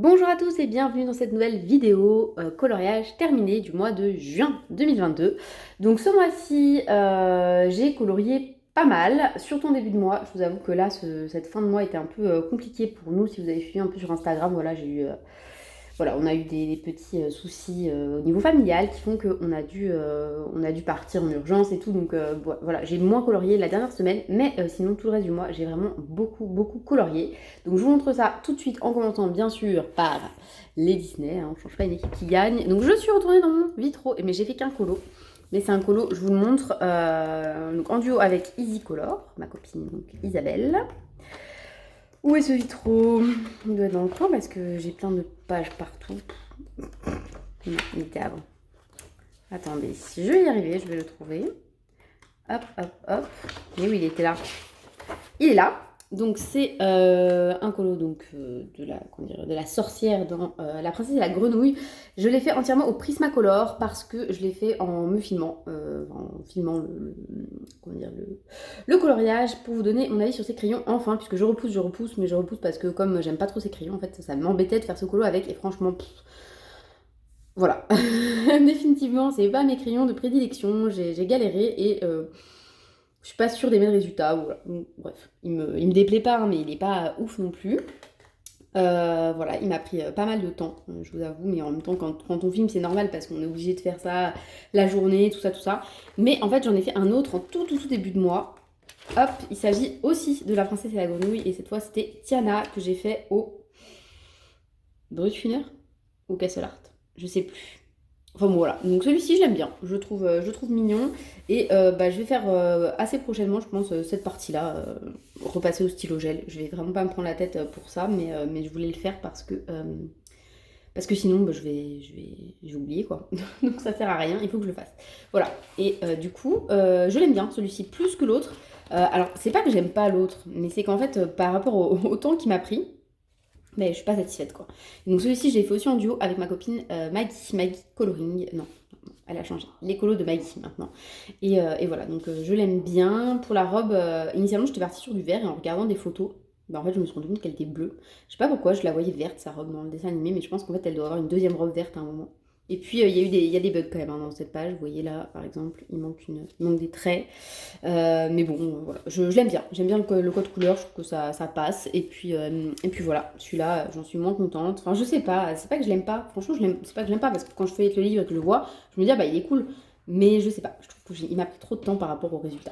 Bonjour à tous et bienvenue dans cette nouvelle vidéo coloriage terminé du mois de juin 2022. Donc ce mois-ci, j'ai colorié pas mal, surtout en début de mois. Je vous avoue que là, cette fin de mois était un peu compliquée pour nous. Si vous avez suivi un peu sur Instagram, voilà, voilà, on a eu des petits soucis au niveau familial qui font qu'on on a dû partir en urgence et tout. Donc voilà, j'ai moins colorié la dernière semaine, mais sinon tout le reste du mois, j'ai vraiment beaucoup colorié. Donc je vous montre ça tout de suite en commentant bien sûr par les Disney, hein, on change pas une équipe qui gagne. Donc je suis retournée dans mon vitro, mais j'ai fait qu'un colo. Mais c'est un colo, je vous le montre, donc en duo avec Easy Color, ma copine donc Isabelle. Où est ce vitro? Il doit être dans le coin parce que j'ai plein de pages partout. Non, il était avant. Attendez, si je vais y arriver, je vais le trouver. Hop. Et oui, il était là. Il est là. Donc c'est un colo donc, de la sorcière dans La princesse et la grenouille. Je l'ai fait entièrement au Prismacolor parce que je l'ai fait en me filmant, en filmant le coloriage pour vous donner mon avis sur ces crayons enfin, puisque mais je repousse parce que comme j'aime pas trop ces crayons, en fait ça m'embêtait de faire ce colo avec et franchement, voilà. Définitivement, c'est pas mes crayons de prédilection, j'ai galéré et je suis pas sûre d'aimer le résultat. Voilà. Donc, bref, il me déplaît pas, hein, mais il est pas ouf non plus. Voilà, il m'a pris pas mal de temps, je vous avoue, mais en même temps, quand on filme, c'est normal parce qu'on est obligé de faire ça la journée, tout ça. Mais en fait, j'en ai fait un autre en tout début de mois. Hop, il s'agit aussi de La princesse et la grenouille, et cette fois, c'était Tiana que j'ai fait au Brutfuner ou Castle Art, je sais plus. Enfin bon, voilà, donc celui-ci je l'aime bien, je trouve mignon et je vais faire assez prochainement je pense cette partie-là, repasser au stylo gel. Je vais vraiment pas me prendre la tête pour ça mais je voulais le faire parce que sinon je vais oublier quoi. Donc ça sert à rien, il faut que je le fasse. Voilà, et du coup je l'aime bien celui-ci plus que l'autre. Alors c'est pas que j'aime pas l'autre, mais c'est qu'en fait par rapport au temps qu'il m'a pris, mais je suis pas satisfaite quoi. Donc celui-ci, je l'ai fait aussi en duo avec ma copine Maggie Coloring. Non, elle a changé. Les colos de Maggie maintenant. Et voilà, donc je l'aime bien. Pour la robe, initialement, j'étais partie sur du vert et en regardant des photos, en fait, je me suis rendu compte qu'elle était bleue. Je sais pas pourquoi, je la voyais verte, sa robe dans le dessin animé, mais je pense qu'en fait, elle doit avoir une deuxième robe verte à un moment. Et puis, il y a des bugs quand même hein, dans cette page. Vous voyez là, par exemple, il manque des traits. Mais bon, voilà, je l'aime bien. J'aime bien le code couleur, je trouve que ça passe. Et puis voilà, celui-là, j'en suis moins contente. Enfin, je sais pas, c'est pas que je l'aime pas. Franchement, c'est pas que je l'aime pas, parce que quand je fais le livre et que je le vois, je me dis, ah bah il est cool. Mais je sais pas, je trouve qu'il m'a pris trop de temps par rapport au résultat.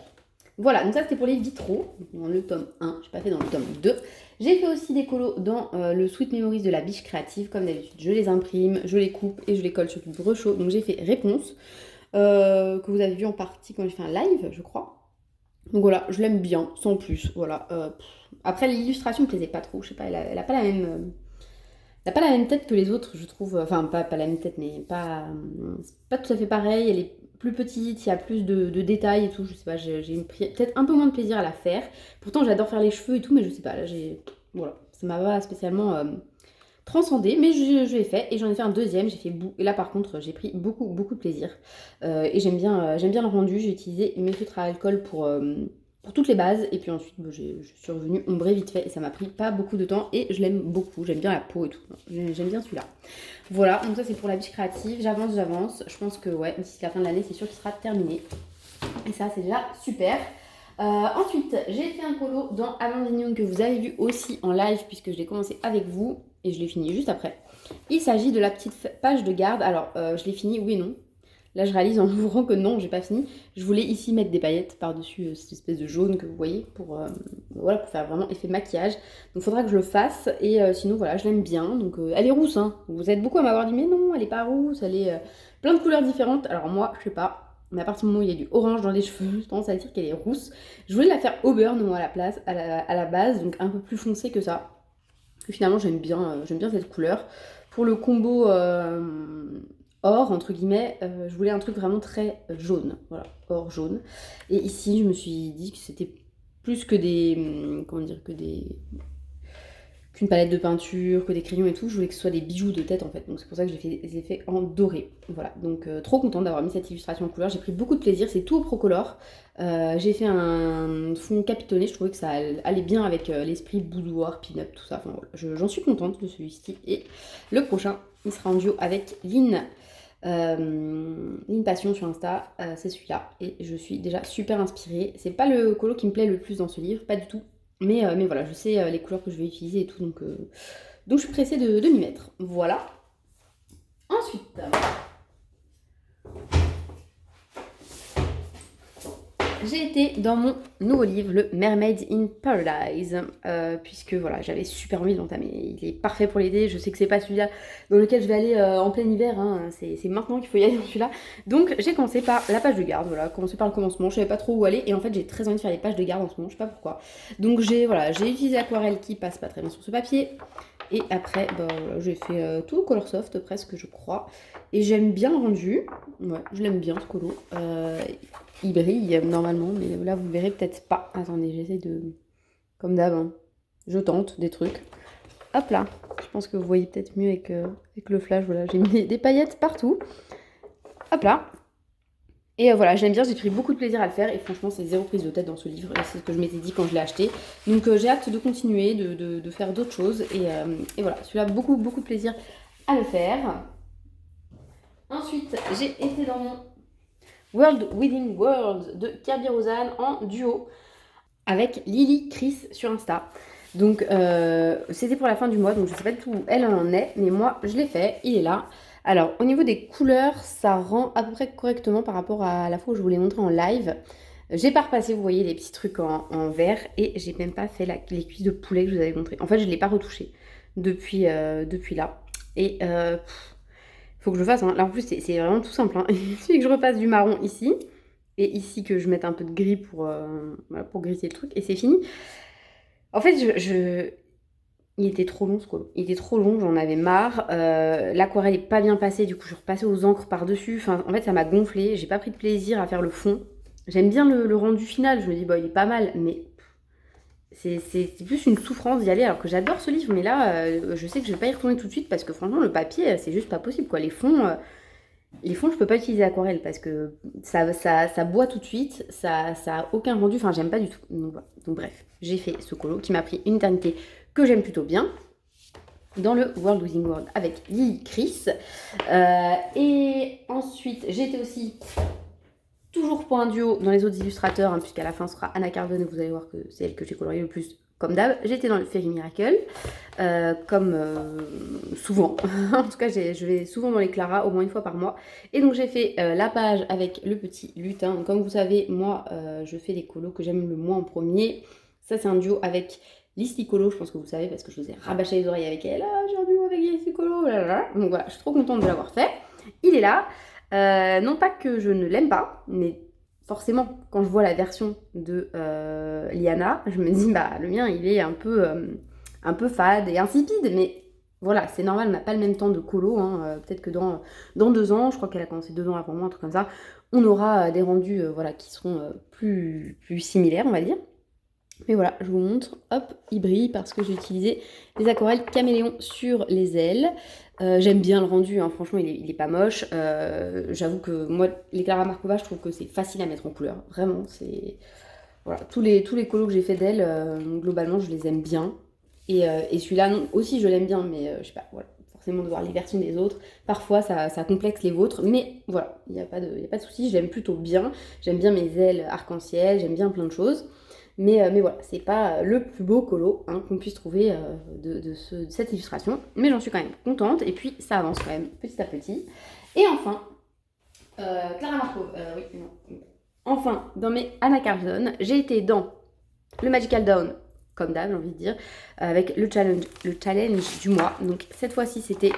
Voilà, donc ça c'était pour les vitraux, dans le tome 1, j'ai pas fait dans le tome 2. J'ai fait aussi des colos dans le Sweet Memories de la Biche Créative, comme d'habitude. Je les imprime, je les coupe et je les colle sur du brochot. Donc j'ai fait Réponse, que vous avez vu en partie quand j'ai fait un live, je crois. Donc voilà, je l'aime bien, sans plus. Voilà. Après, l'illustration me plaisait pas trop. Je sais pas, elle a pas la même. Elle a pas la même tête que les autres, je trouve. Enfin, pas la même tête, mais pas. C'est pas tout à fait pareil. Elle est plus petite, il y a plus de détails et tout. Je sais pas, j'ai peut-être un peu moins de plaisir à la faire. Pourtant, j'adore faire les cheveux et tout, mais je sais pas, là, j'ai. Voilà. Ça m'a pas spécialement transcendé, mais je l'ai fait et j'en ai fait un deuxième. J'ai fait et là, par contre, j'ai pris beaucoup de plaisir. Et j'aime bien le rendu. J'ai utilisé mes filtres à alcool pour toutes les bases. Et puis ensuite, je suis revenue ombrer vite fait. Et ça m'a pris pas beaucoup de temps. Et je l'aime beaucoup. J'aime bien la peau et tout. J'aime bien celui-là. Voilà, donc ça c'est pour la biche créative. J'avance. Je pense que ouais, d'ici la fin de l'année, c'est sûr qu'il sera terminé. Et ça, c'est déjà super. Ensuite, j'ai fait un colo dans Amandine Young que vous avez vu aussi en live puisque je l'ai commencé avec vous et je l'ai fini juste après. Il s'agit de la petite page de garde. Alors, je l'ai fini, oui et non. Là, je réalise en ouvrant que non, j'ai pas fini. Je voulais ici mettre des paillettes par-dessus cette espèce de jaune que vous voyez voilà, pour faire vraiment effet maquillage. Donc, il faudra que je le fasse. Et sinon, voilà, je l'aime bien. Donc, elle est rousse. Hein. Vous êtes beaucoup à m'avoir dit, mais non, elle est pas rousse. Elle est plein de couleurs différentes. Alors, moi, je sais pas. Mais à partir du moment où il y a du orange dans les cheveux, je tendance à dire qu'elle est rousse. Je voulais la faire auburn moi à la place, à la base, donc un peu plus foncée que ça. Et finalement j'aime bien cette couleur. Pour le combo or entre guillemets, je voulais un truc vraiment très jaune, voilà, or jaune. Et ici je me suis dit que c'était plus que des, comment dire, qu'une palette de peinture, que des crayons et tout. Je voulais que ce soit des bijoux de tête en fait. Donc c'est pour ça que j'ai fait les effets en doré. Voilà, donc trop contente d'avoir mis cette illustration en couleur. J'ai pris beaucoup de plaisir, c'est tout au Procolor. J'ai fait un fond capitonné, je trouvais que ça allait bien avec l'esprit boudoir, pin-up, tout ça. Enfin voilà, j'en suis contente de celui-ci. Et le prochain, il sera en duo avec Lynn. Lynn Passion sur Insta, c'est celui-là. Et je suis déjà super inspirée. C'est pas le colo qui me plaît le plus dans ce livre, pas du tout. Mais voilà, je sais les couleurs que je vais utiliser et tout, donc je suis pressée de m'y mettre. Voilà. Ensuite, j'ai été dans mon nouveau livre, le Mermaid in Paradise, puisque voilà, j'avais super envie de l'entamer. Il est parfait pour l'été, je sais que c'est pas celui-là dans lequel je vais aller en plein hiver, hein. C'est maintenant qu'il faut y aller dans celui-là. Donc j'ai commencé par la page de garde, voilà, commencé par le commencement, je savais pas trop où aller, et en fait j'ai très envie de faire les pages de garde en ce moment, je sais pas pourquoi. Donc j'ai utilisé l'aquarelle qui passe pas très bien sur ce papier, et après voilà, j'ai fait tout au Color Soft presque je crois, et j'aime bien le rendu, ouais, je l'aime bien ce colo. Il brille normalement, mais là vous verrez peut-être pas. Attendez, j'essaie de... Comme d'hab, hein. Je tente des trucs. Hop là, je pense que vous voyez peut-être mieux avec le flash. Voilà, j'ai mis des paillettes partout. Hop là. Et voilà, j'aime bien, j'ai pris beaucoup de plaisir à le faire. Et franchement, c'est zéro prise de tête dans ce livre. C'est ce que je m'étais dit quand je l'ai acheté. Donc j'ai hâte de continuer, de faire d'autres choses. Et voilà, celui-là, beaucoup, beaucoup de plaisir à le faire. Ensuite, j'ai été dans mon World Within World de Kirby Rosanne en duo avec Lily Chris sur Insta. Donc c'était pour la fin du mois, donc je sais pas du tout où elle en est, mais moi je l'ai fait, il est là. Alors au niveau des couleurs, ça rend à peu près correctement par rapport à la fois où je vous l'ai montré en live. J'ai pas repassé, vous voyez, les petits trucs en vert, et j'ai même pas fait les cuisses de poulet que je vous avais montré. En fait, je l'ai pas retouché depuis là. Et faut que je le fasse, hein. Là en plus c'est vraiment tout simple, hein. Il suffit que je repasse du marron ici, et ici que je mette un peu de gris voilà, pour grisser le truc, et c'est fini. En fait, il était trop long ce colo. Il était trop long, j'en avais marre. L'aquarelle est pas bien passée, du coup je suis repassée aux encres par-dessus. Enfin, en fait, ça m'a gonflé. J'ai pas pris de plaisir à faire le fond. J'aime bien le rendu final, je me dis, bah, il est pas mal, mais c'est plus une souffrance d'y aller, alors que j'adore ce livre, mais là, je sais que je vais pas y retourner tout de suite parce que franchement, le papier, c'est juste pas possible, quoi. Les fonds, je peux pas utiliser aquarelle parce que ça boit tout de suite, ça a aucun rendu, enfin, j'aime pas du tout. Donc, voilà. Donc bref, j'ai fait ce colo qui m'a pris une éternité, que j'aime plutôt bien, dans le World Within World avec Lily Chris. Et ensuite, j'ai été aussi toujours pour un duo dans les autres illustrateurs, hein, puisqu'à la fin ce sera Anna Cardone, et vous allez voir que c'est elle que j'ai colorié le plus, comme d'hab. J'étais dans le Fairy Miracle, comme souvent. En tout cas, je vais souvent dans les Clara, au moins une fois par mois. Et donc j'ai fait la page avec le petit lutin. Donc, comme vous savez, moi, je fais les colos que j'aime le moins en premier. Ça, c'est un duo avec Listicolo, je pense que vous le savez, parce que je vous ai rabâché les oreilles avec elle. Ah, j'ai un duo avec Listicolo, donc voilà, je suis trop contente de l'avoir fait. Il est là. Non pas que je ne l'aime pas, mais forcément, quand je vois la version de Liana, je me dis, bah, le mien, il est un peu fade et insipide, mais voilà, c'est normal, on n'a pas le même temps de colo, hein. Peut-être que dans 2 ans, je crois qu'elle a commencé 2 ans avant moi, un truc comme ça, on aura des rendus voilà, qui seront plus similaires, on va dire. Mais voilà, je vous montre, hop, il brille parce que j'ai utilisé des aquarelles caméléon sur les ailes. J'aime bien le rendu, hein, franchement il est pas moche. J'avoue que moi, les Clara Markova, je trouve que c'est facile à mettre en couleur. Vraiment, c'est... Voilà, tous les colos que j'ai fait d'elle, globalement, je les aime bien. Et celui-là, non, aussi, je l'aime bien, mais je sais pas, voilà, forcément de voir les versions des autres. Parfois, ça complexe les vôtres, mais voilà, il n'y a pas de souci, je l'aime plutôt bien. J'aime bien mes ailes arc-en-ciel, j'aime bien plein de choses. Mais voilà, c'est pas le plus beau colo, hein, qu'on puisse trouver de cette illustration. Mais j'en suis quand même contente. Et puis ça avance quand même petit à petit. Et enfin, Clara Markova, oui, non. Enfin, dans mes Anna Cardone, j'ai été dans le Magical Dawn, comme d'hab, j'ai envie de dire, avec le challenge du mois. Donc cette fois-ci, c'était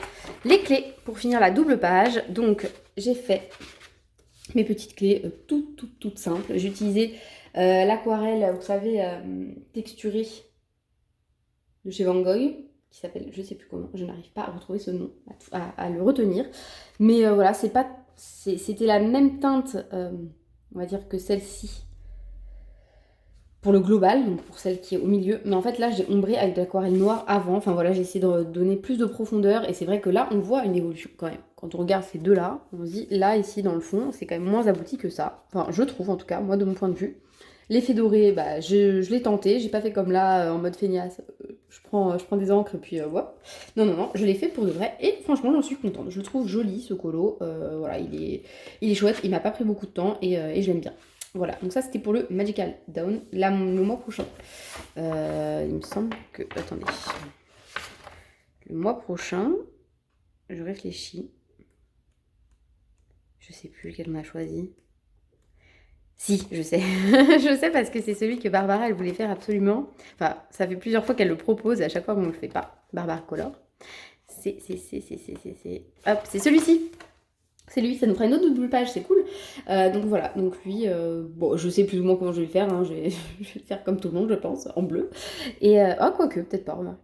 les clés pour finir la double page. Donc j'ai fait mes petites clés toutes simples. J'ai utilisé l'aquarelle, vous savez, texturée de chez Van Gogh, qui s'appelle, je sais plus comment, je n'arrive pas à retrouver ce nom, à le retenir. Mais voilà, c'était la même teinte, on va dire, que celle-ci. pour le global, donc pour celle qui est au milieu. Mais en fait là j'ai ombré avec de l'aquarelle noire avant, enfin voilà, j'ai essayé de donner plus de profondeur et c'est vrai que là on voit une évolution quand même. Quand on regarde ces deux là, on se dit là ici dans le fond c'est quand même moins abouti que ça. Enfin je trouve en tout cas, moi de mon point de vue. L'effet doré, bah, je l'ai tenté, j'ai pas fait comme là en mode feignasse, je prends des encres et puis hop. Non, non, non, je l'ai fait pour de vrai et franchement j'en suis contente. Je le trouve joli ce colo, voilà, il est chouette, il m'a pas pris beaucoup de temps et je l'aime bien. Voilà, donc ça c'était pour le Magical Down, là le mois prochain. Il me semble que... Attendez. Le mois prochain, je réfléchis. Je sais plus lequel on a choisi. Si, je sais. Je sais parce que c'est celui que Barbara, elle voulait faire absolument. Enfin, ça fait plusieurs fois qu'elle le propose et à chaque fois qu'on ne le fait pas. Barbara Color. Hop, c'est celui-ci. C'est lui, ça nous fera une autre double page, c'est cool. Donc voilà, donc lui, bon, je sais plus ou moins comment je vais le faire. Hein, je vais le faire comme tout le monde, je pense, en bleu. Et, oh, quoique, peut-être pas, remarque.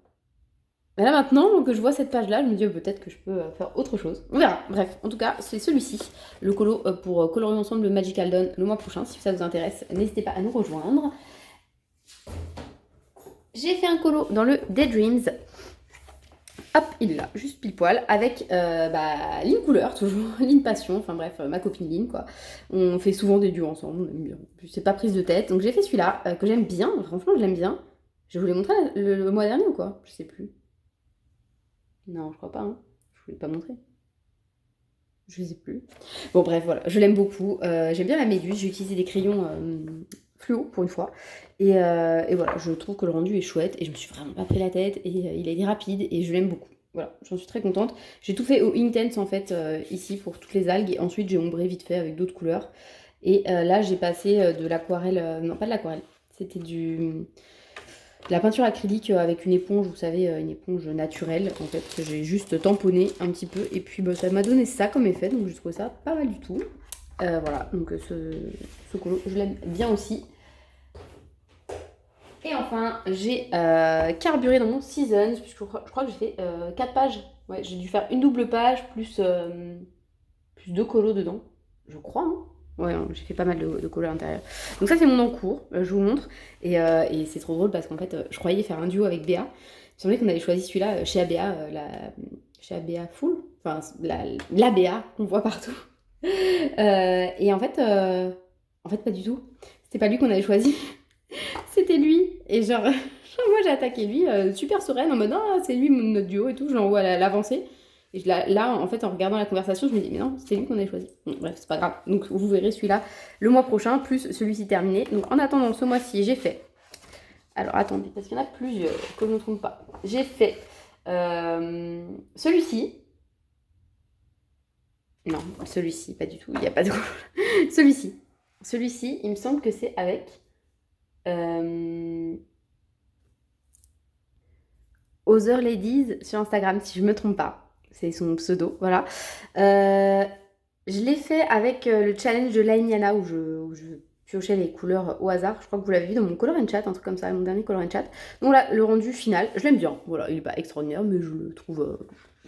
Mais là maintenant que je vois cette page là, je me dis peut-être que je peux faire autre chose. On verra. Bref, en tout cas, c'est celui-ci, le colo pour colorer ensemble le Magical Dawn le mois prochain. Si ça vous intéresse, n'hésitez pas à nous rejoindre. J'ai fait un colo dans le Daydreams. Hop, il est là, juste pile poil, avec Lynn Couleur, toujours, Lynn Passion, enfin bref, ma copine Lynn, quoi. On fait souvent des duos ensemble, on aime bien. C'est pas prise de tête. Donc j'ai fait celui-là, que j'aime bien, franchement je l'aime bien. Je vous l'ai montré le mois dernier ou quoi? Je sais plus. Non, je crois pas, hein. Je voulais pas montrer. Je sais plus. Bon, bref, voilà, je l'aime beaucoup. J'aime bien la méduse. J'ai utilisé des crayons fluo pour une fois. Et voilà, je trouve que le rendu est chouette. Et je me suis vraiment pas pris la tête. Et il a été rapide. Et je l'aime beaucoup. Voilà, j'en suis très contente. J'ai tout fait au Intense en fait, ici pour toutes les algues. Et ensuite, j'ai ombré vite fait avec d'autres couleurs. Et là, j'ai passé de l'aquarelle. Non, pas de l'aquarelle. C'était la peinture acrylique avec une éponge, vous savez, une éponge naturelle, en fait, que j'ai juste tamponné un petit peu. Et puis, ça m'a donné ça comme effet, donc je trouve ça pas mal du tout. Voilà, donc ce colo, je l'aime bien aussi. Et enfin, j'ai carburé dans mon Seasons, puisque je crois que j'ai fait 4 pages. Ouais, j'ai dû faire une double page, plus 2 colos dedans, je crois, hein. Ouais, hein, j'ai fait pas mal de colos à l'intérieur. Donc ça, c'est mon encours, je vous montre. Et c'est trop drôle parce qu'en fait, je croyais faire un duo avec Béa. Il me semblait qu'on avait choisi celui-là chez ABA, chez ABA Full, enfin la BA qu'on voit partout. Et en fait, pas du tout. C'était pas lui qu'on avait choisi, c'était lui. Et genre, moi j'ai attaqué lui, super sereine, en mode ah, c'est lui notre duo et tout, je l'envoie à l'avancée. Et là, en fait, en regardant la conversation, je me dis, mais non, c'était lui qu'on avait choisi. Bon, bref, c'est pas grave. Donc, vous verrez celui-là le mois prochain, plus celui-ci terminé. Donc, en attendant, ce mois-ci, j'ai fait... Alors, attendez, parce qu'il y en a plusieurs, que je ne me trompe pas. J'ai fait celui-ci. Non, celui-ci, pas du tout. Il n'y a pas de... celui-ci. Celui-ci, il me semble que c'est avec... Other Ladies sur Instagram, si je ne me trompe pas. C'est son pseudo, voilà. Je l'ai fait avec le challenge de Laimiana où je piochais les couleurs au hasard. Je crois que vous l'avez vu dans mon Color and Chat, un truc comme ça, mon dernier Color and Chat. Donc là, le rendu final, je l'aime bien. Voilà, il n'est pas extraordinaire, mais je le trouve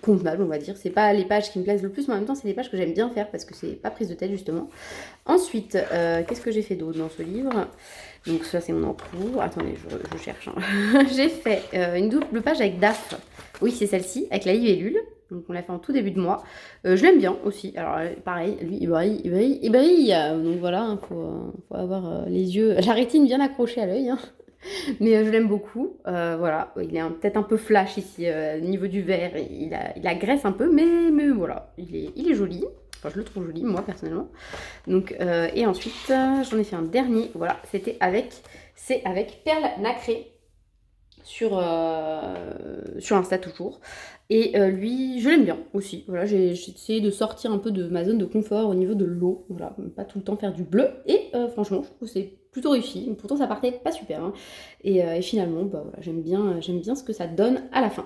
convenable, on va dire. C'est pas les pages qui me plaisent le plus, mais en même temps, c'est les pages que j'aime bien faire parce que c'est pas prise de tête, justement. Ensuite, qu'est-ce que j'ai fait d'autre dans ce livre? Donc ça, c'est mon encours. Attendez, je cherche. Hein. J'ai fait une double page avec DAF. Oui, c'est celle-ci, avec la libellule. Donc on l'a fait en tout début de mois. Je l'aime bien aussi. Alors pareil, lui, il brille. Donc voilà, il faut avoir les yeux, la rétine bien accrochée à l'œil. Hein. Mais je l'aime beaucoup. Voilà, il est peut-être un peu flash ici, au niveau du vert. Il agresse un peu, mais voilà, il est joli. Enfin, je le trouve joli, moi, personnellement. Donc, et ensuite, j'en ai fait un dernier. Voilà, c'est avec Perle Nacré sur Insta toujours. Et lui, je l'aime bien aussi. Voilà, j'ai essayé de sortir un peu de ma zone de confort au niveau de l'eau. Voilà, pas tout le temps faire du bleu. Et franchement, je trouve que c'est plutôt réussi. Pourtant, ça partait pas super. Hein. Et finalement, voilà, j'aime bien ce que ça donne à la fin.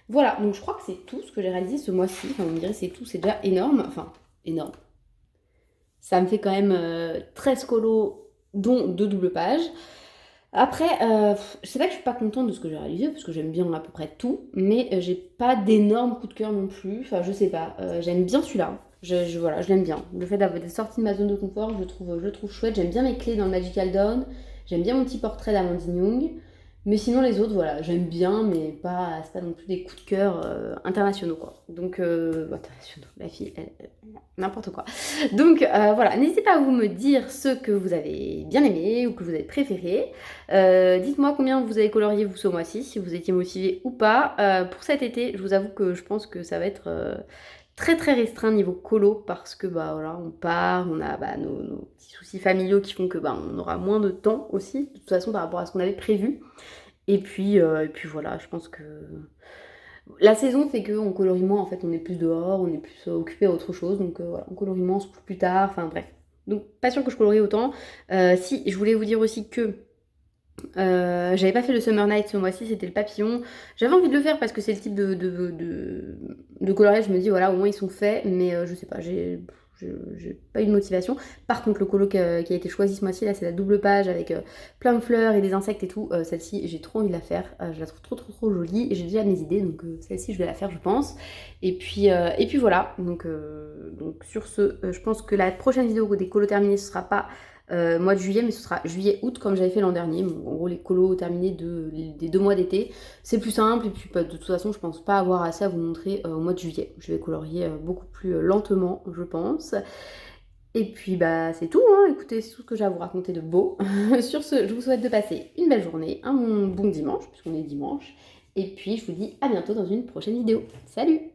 Voilà, donc je crois que c'est tout ce que j'ai réalisé ce mois-ci. Enfin, on me dirait c'est tout, c'est déjà énorme. Enfin, énorme. Ça me fait quand même 13 colos, dont 2 doubles pages. Après, je sais pas que je suis pas contente de ce que j'ai réalisé, parce que j'aime bien à peu près tout, mais j'ai pas d'énormes coups de cœur non plus. Enfin, je sais pas. J'aime bien celui-là. Voilà, je l'aime bien. Le fait d'être sorti de ma zone de confort, je le trouve chouette. J'aime bien mes clés dans le Magical Dawn. J'aime bien mon petit portrait d'Amandine Young. Mais sinon, les autres, voilà, j'aime bien, mais c'est pas non plus des coups de cœur internationaux, quoi. Donc, internationaux, la fille, n'importe quoi. Donc, voilà, n'hésitez pas à vous me dire ce que vous avez bien aimé ou que vous avez préféré. Dites-moi combien vous avez colorié, vous, ce mois-ci, si vous étiez motivé ou pas. Pour cet été, je vous avoue que je pense que ça va être très très restreint niveau colo parce que bah voilà, on part, on a nos petits soucis familiaux qui font que bah on aura moins de temps aussi, de toute façon par rapport à ce qu'on avait prévu. Et puis voilà, je pense que la saison fait qu'on colorie moins, en fait, on est plus dehors, on est plus occupé à autre chose, donc voilà, on colorie moins, on se couche plus tard, enfin bref. Donc pas sûr que je colorie autant. Si, je voulais vous dire aussi que j'avais pas fait le Summer Night ce mois-ci, c'était le papillon. J'avais envie de le faire parce que c'est le type de coloriage, je me dis voilà, au moins ils sont faits, mais je sais pas, j'ai pas eu de motivation. Par contre, le colo qui a été choisi ce mois-ci, là, c'est la double page avec plein de fleurs et des insectes et tout. Celle-ci, j'ai trop envie de la faire, je la trouve trop trop trop jolie et j'ai déjà mes idées, donc celle-ci, je vais la faire, je pense. Et puis voilà, donc sur ce, je pense que la prochaine vidéo des colos terminés, ce sera pas mois de juillet, mais ce sera juillet-août comme j'avais fait l'an dernier. Bon, en gros, les colos terminés des 2 mois d'été, c'est plus simple. Et puis, bah, de toute façon, je pense pas avoir assez à vous montrer au mois de juillet. Je vais colorier beaucoup plus lentement, je pense. Et puis, bah, c'est tout, hein. Écoutez, c'est tout ce que j'ai à vous raconter de beau. Sur ce, je vous souhaite de passer une belle journée, un bon dimanche, puisqu'on est dimanche. Et puis, je vous dis à bientôt dans une prochaine vidéo. Salut!